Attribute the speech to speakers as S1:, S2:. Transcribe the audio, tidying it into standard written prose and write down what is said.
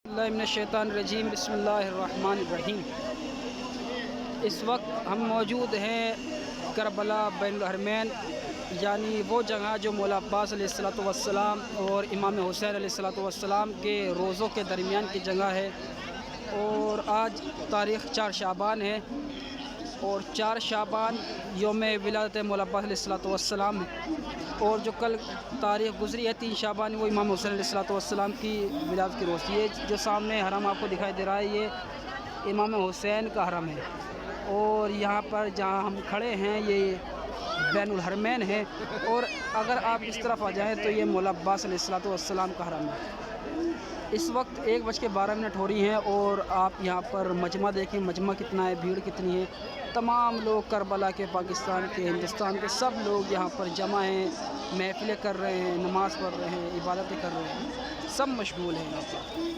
S1: मिनश्शैतानिर्रजीम बिस्मिल्लाहिर्रहमानिर्रहीम। इस वक्त हम मौजूद हैं करबला बैनुल हरमैन, यानी वो जगह जो मौला अब्बास अलैहिस्सलाम और इमाम हुसैन अलैहिस्सलाम के रोज़ों के दरमियान की जगह है। और आज तारीख़ 4 शाबान है और 4 शाबान यौम विलादत मौला अब्बास अलैहिस्सलाम है। और जो कल तारीख़ गुज़री है 3 शाबान, वो इमाम हुसैन अलैहिस्सलाम की विलादत की रोज़। ये जो सामने हरम आपको दिखाई दे रहा है, ये इमाम हुसैन का हरम है। और यहाँ पर जहाँ हम खड़े हैं ये बैनुल हरमैन है। और अगर आप इस तरफ आ जाएँ तो ये मौला अब्बास अलैहिस्सलाम का हरम है। इस वक्त 1:12 हो रही हैं और आप यहाँ पर मजमा देखें, मजमा कितना है, भीड़ कितनी है। तमाम लोग करबला के, पाकिस्तान के, हिंदुस्तान के सब लोग यहाँ पर जमा हैं, महफ़िलें कर रहे हैं, नमाज़ पढ़ रहे हैं, इबादतें कर रहे हैं, सब मशगूल हैं यहाँ पर।